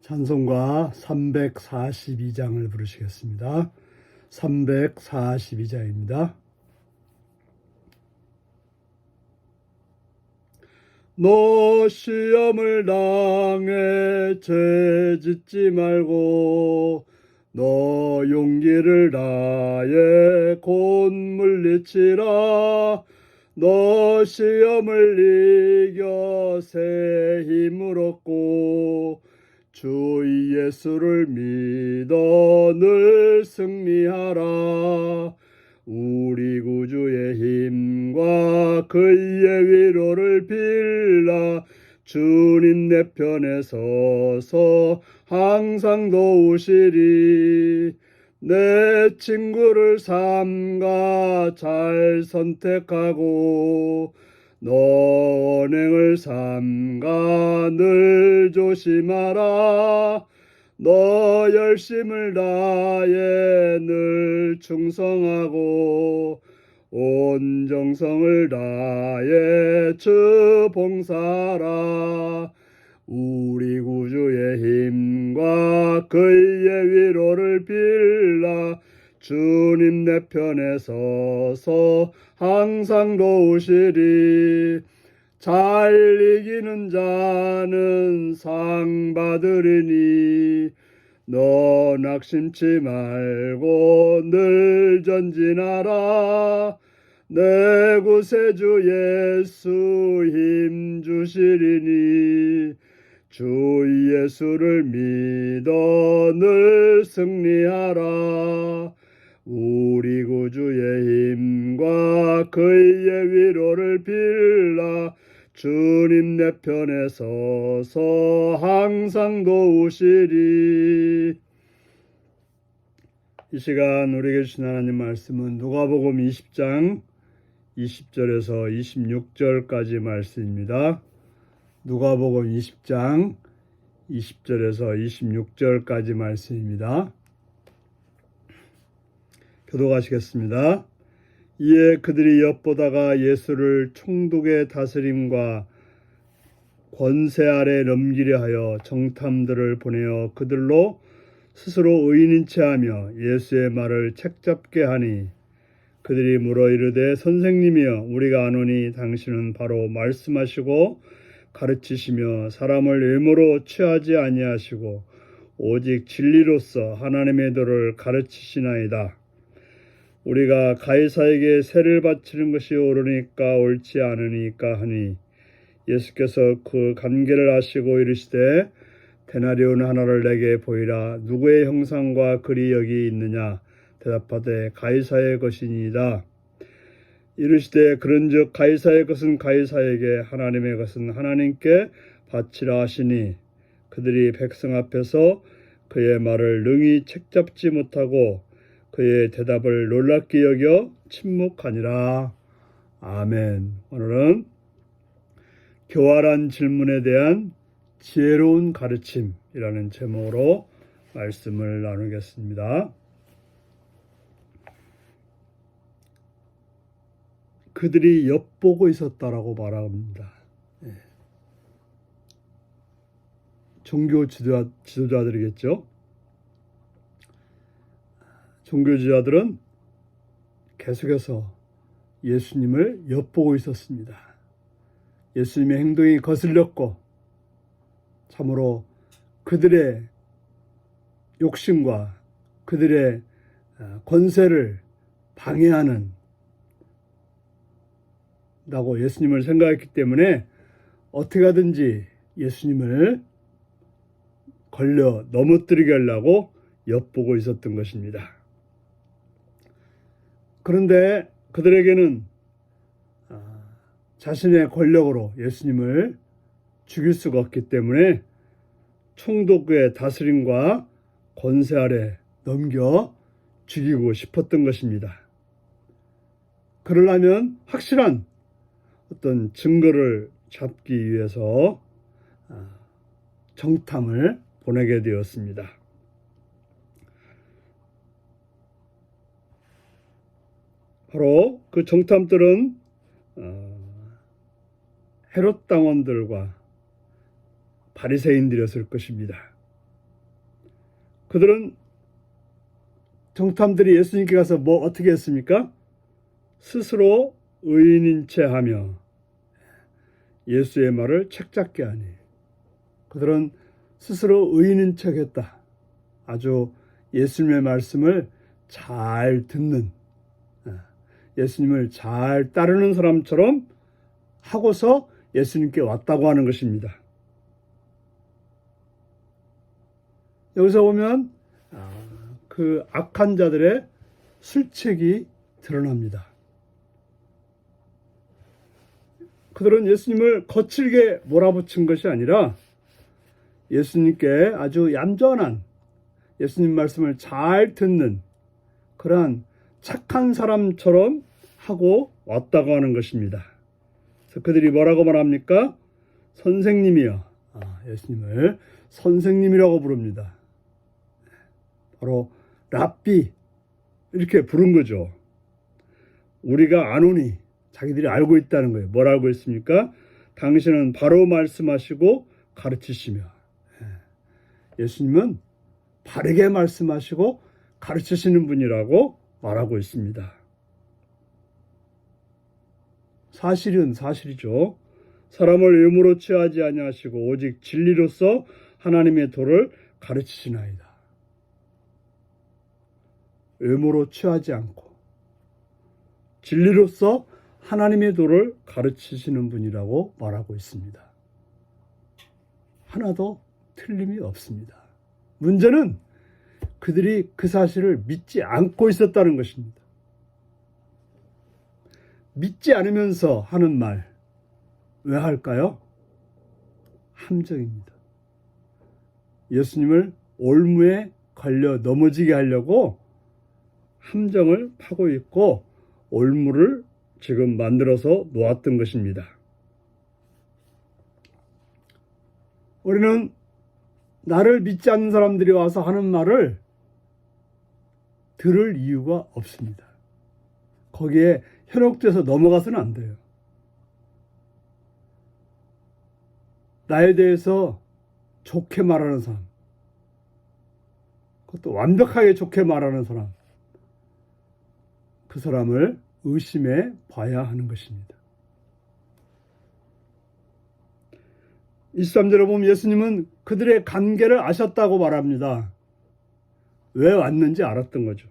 찬송가 342장을 부르시겠습니다. 342장입니다. 너 시험을 당해 죄짓지 말고 너 용기를 다해 곧 물리치라. 너 시험을 이겨 새 힘을 얻고 주 예수를 믿어 늘 승리하라. 우리 구주의 힘과 그의 위로를 빌라. 주님 내 편에 서서 항상 도우시리. 내 친구를 삼가 잘 선택하고 너 언행을 삼가 늘 조심하라. 너 열심을 다해 늘 충성하고 온 정성을 다해 주 봉사하라. 우리 구주의 힘과 그의 위로를 빌라. 주님 내 편에 서서 항상 도우시리. 잘 이기는 자는 상 받으리니 너 낙심치 말고 늘 전진하라. 내 구세주 예수 힘 주시리니 주 예수를 믿어 늘 승리하라. 우리 구주의 힘과 그의 위로를 빌라. 주님 내 편에 서서 항상 도우시리. 이 시간 우리에게 주신 하나님 말씀은 누가복음 20장 20절에서 26절까지 말씀입니다. 누가복음 20장 20절에서 26절까지 말씀입니다. 교독하시겠습니다. 이에 그들이 엿보다가 예수를 총독의 다스림과 권세 아래 넘기려 하여 정탐들을 보내어 그들로 스스로 의인인 체하며 예수의 말을 책잡게 하니 그들이 물어 이르되 선생님이여 우리가 아노니 당신은 바로 말씀하시고 가르치시며 사람을 외모로 취하지 아니하시고 오직 진리로서 하나님의 도를 가르치시나이다. 우리가 가이사에게 세를 바치는 것이 옳으니까 옳지 않으니까 하니 예수께서 그 관계를 아시고 이르시되 데나리온 하나를 내게 보이라. 누구의 형상과 글이 여기 있느냐? 대답하되 가이사의 것이니이다. 이르시되 그런즉 가이사의 것은 가이사에게 하나님의 것은 하나님께 바치라 하시니 그들이 백성 앞에서 그의 말을 능히 책잡지 못하고 그의 대답을 놀랍게 여겨 침묵하니라. 아멘. 오늘은 교활한 질문에 대한 지혜로운 가르침이라는 제목으로 말씀을 나누겠습니다. 그들이 엿보고 있었다라고 말합니다. 종교 지도자들이겠죠. 종교 지도자들은 계속해서 예수님을 엿보고 있었습니다. 예수님의 행동이 거슬렸고 참으로 그들의 욕심과 그들의 권세를 방해하는 라고 예수님을 생각했기 때문에 어떻게 하든지 예수님을 걸려 넘어뜨리게 하려고 엿보고 있었던 것입니다. 그런데 그들에게는 자신의 권력으로 예수님을 죽일 수가 없기 때문에 총독의 다스림과 권세 아래 넘겨 죽이고 싶었던 것입니다. 그러려면 확실한 어떤 증거를 잡기 위해서 정탐을 보내게 되었습니다. 바로 그 정탐들은 헤롯 당원들과 바리새인들이었을 것입니다. 그들은 정탐들이 예수님께 가서 어떻게 했습니까? 스스로 의인인 채 하며 예수의 말을 책잡게 하니 그들은 스스로 의인인 척 했다. 아주 예수님의 말씀을 잘 듣는, 예수님을 잘 따르는 사람처럼 하고서 예수님께 왔다고 하는 것입니다. 여기서 보면 그 악한 자들의 술책이 드러납니다. 그들은 예수님을 거칠게 몰아붙인 것이 아니라 예수님께 아주 얌전한, 예수님 말씀을 잘 듣는 그러한 착한 사람처럼 하고 왔다고 하는 것입니다. 그래서 그들이 뭐라고 말합니까? 선생님이여. 예수님을 선생님이라고 부릅니다. 바로 랍비 이렇게 부른 거죠. 우리가 아노니, 자기들이 알고 있다는 거예요. 뭘 알고 있습니까? 당신은 바로 말씀하시고 가르치시며, 예수님은 바르게 말씀하시고 가르치시는 분이라고 말하고 있습니다. 사실은 사실이죠. 사람을 의무로 취하지 아니하시고 오직 진리로서 하나님의 도를 가르치시나이다. 의무로 취하지 않고 진리로서 하나님의 도를 가르치시는 분이라고 말하고 있습니다. 하나도 틀림이 없습니다. 문제는 그들이 그 사실을 믿지 않고 있었다는 것입니다. 믿지 않으면서 하는 말, 왜 할까요? 함정입니다. 예수님을 올무에 걸려 넘어지게 하려고 함정을 파고 있고 올무를 지금 만들어서 놓았던 것입니다. 우리는 나를 믿지 않는 사람들이 와서 하는 말을 들을 이유가 없습니다. 거기에 현혹돼서 넘어가서는 안 돼요. 나에 대해서 좋게 말하는 사람, 그것도 완벽하게 좋게 말하는 사람, 그 사람을 의심해 봐야 하는 것입니다. 23절에 보면 예수님은 그들의 관계를 아셨다고 말합니다. 왜 왔는지 알았던 거죠.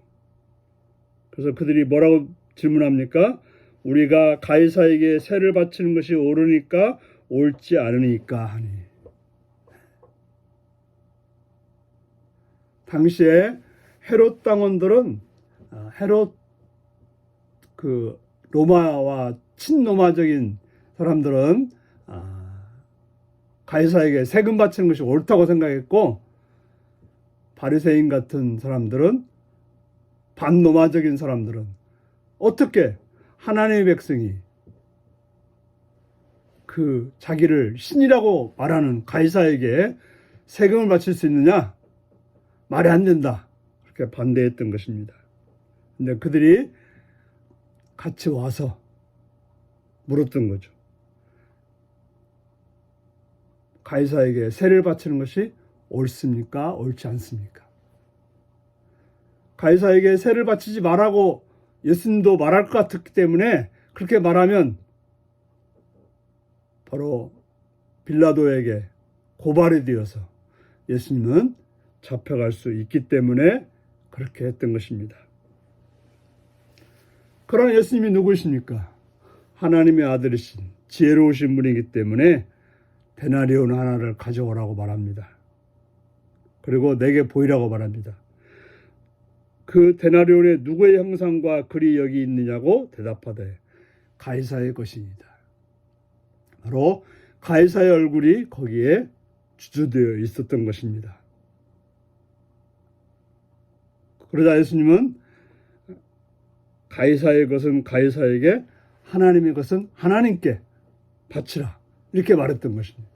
그래서 그들이 뭐라고 질문합니까? 우리가 가이사에게 세를 바치는 것이 옳으니까 옳지 않으니까 하니. 당시에 헤롯 당원들은 헤롯 로마와 친로마적인 사람들은 가이사에게 세금 바치는 것이 옳다고 생각했고, 바리새인 같은 사람들은, 반로마적인 사람들은 어떻게 하나님의 백성이 그 자기를 신이라고 말하는 가이사에게 세금을 바칠 수 있느냐? 말이 안 된다. 그렇게 반대했던 것입니다. 근데 그들이 같이 와서 물었던 거죠. 가이사에게 세를 바치는 것이 옳습니까? 옳지 않습니까? 가이사에게 세를 바치지 말라고 예수님도 말할 것 같았기 때문에 그렇게 말하면 바로 빌라도에게 고발이 되어서 예수님은 잡혀갈 수 있기 때문에 그렇게 했던 것입니다. 그러나 예수님이 누구십니까? 하나님의 아들이신 지혜로우신 분이기 때문에 데나리온 하나를 가져오라고 말합니다. 그리고 내게 보이라고 말합니다. 그 데나리온의 누구의 형상과 글이 여기 있느냐고 대답하되 가이사의 것입니다. 바로 가이사의 얼굴이 거기에 주조되어 있었던 것입니다. 그러자 예수님은 가이사의 것은 가이사에게, 하나님의 것은 하나님께 바치라, 이렇게 말했던 것입니다.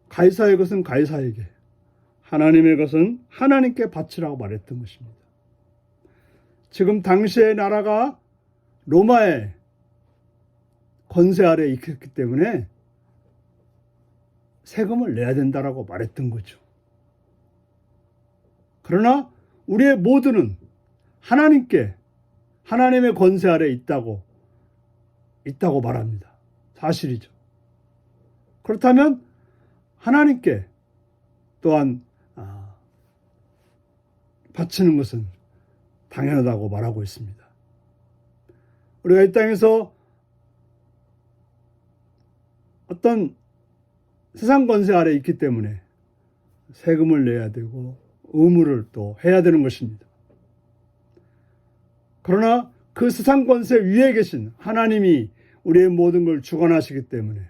가이사의 것은 가이사에게, 하나님의 것은 하나님께 바치라고 말했던 것입니다. 지금 당시의 나라가 로마의 권세 아래에 있었기 때문에 세금을 내야 된다라고 말했던 거죠. 그러나 우리의 모두는 하나님께 하나님의 권세 아래 있다고 말합니다. 사실이죠. 그렇다면 하나님께 또한 바치는 것은 당연하다고 말하고 있습니다. 우리가 이 땅에서 어떤 세상 권세 아래 있기 때문에 세금을 내야 되고 의무를 또 해야 되는 것입니다. 그러나 그 세상 권세 위에 계신 하나님이 우리의 모든 걸 주관하시기 때문에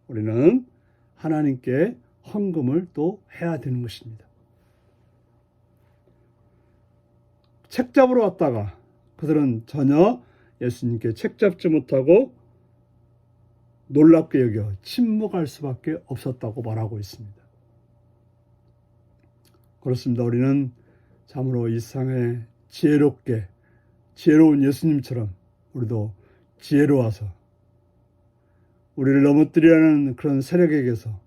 우리는 하나님께 헌금을 또 해야 되는 것입니다. 책 잡으러 왔다가 그들은 전혀 예수님께 책 잡지 못하고 놀랍게 여겨 침묵할 수밖에 없었다고 말하고 있습니다. 그렇습니다. 우리는 참으로 이 세상에 지혜로운 예수님처럼 우리도 지혜로워서 우리를 넘어뜨리려는 그런 세력에게서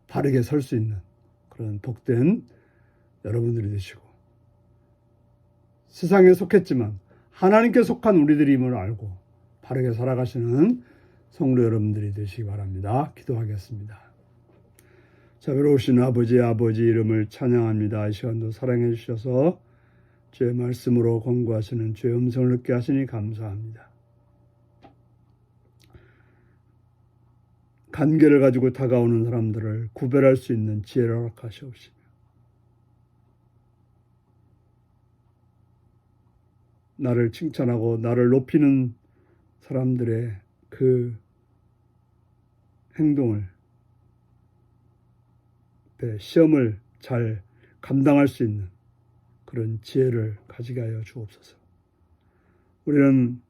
바르게 설 수 있는 그런 복된 여러분들이 되시고, 세상에 속했지만 하나님께 속한 우리들임을 알고 바르게 살아가시는 성도 여러분들이 되시기 바랍니다. 기도하겠습니다. 자비로우신 아버지 이름을 찬양합니다. 이 시간도 사랑해 주셔서 주의 말씀으로 권고하시는 주의 음성을 듣게 하시니 감사합니다. 간계를 가지고 다가오는 사람들을 구별할 수 있는 지혜를 허락하시옵시며, 나를 칭찬하고 나를 높이는 사람들의 그 행동을, 시험을 잘 감당할 수 있는 그런 지혜를 가지게 하여 주옵소서. 우리는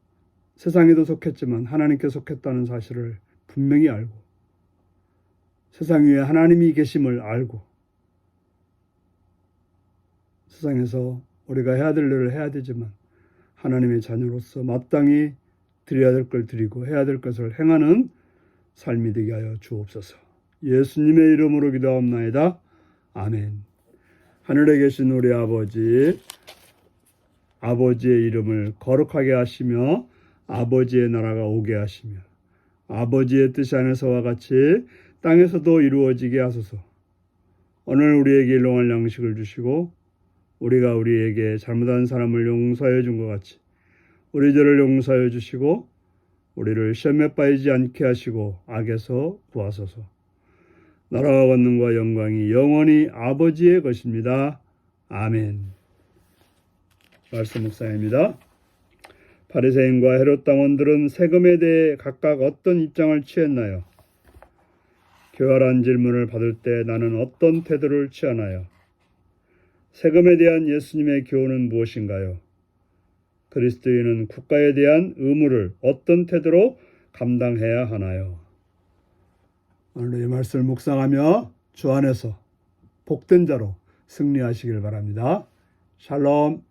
세상에도 속했지만 하나님께 속했다는 사실을 분명히 알고, 세상 위에 하나님이 계심을 알고, 세상에서 우리가 해야 될 일을 해야 되지만 하나님의 자녀로서 마땅히 드려야 될 걸 드리고 해야 될 것을 행하는 삶이 되게 하여 주옵소서. 예수님의 이름으로 기도하옵나이다. 아멘. 하늘에 계신 우리 아버지의 이름을 거룩하게 하시며 아버지의 나라가 오게 하시며 아버지의 뜻이 하늘에서와 같이 땅에서도 이루어지게 하소서. 오늘 우리에게 일용할 양식을 주시고 우리가 우리에게 잘못한 사람을 용서해 준 것 같이 우리 죄를 용서해 주시고 우리를 시험에 빠지지 않게 하시고 악에서 구하소서. 나라와 권능과 영광이 영원히 아버지의 것입니다. 아멘. 말씀 묵상입니다. 바리새인과 헤롯 당원들은 세금에 대해 각각 어떤 입장을 취했나요? 교활한 질문을 받을 때 나는 어떤 태도를 취하나요? 세금에 대한 예수님의 교훈은 무엇인가요? 그리스도인은 국가에 대한 의무를 어떤 태도로 감당해야 하나요? 오늘 이 말씀을 묵상하며 주 안에서 복된 자로 승리하시길 바랍니다. 샬롬.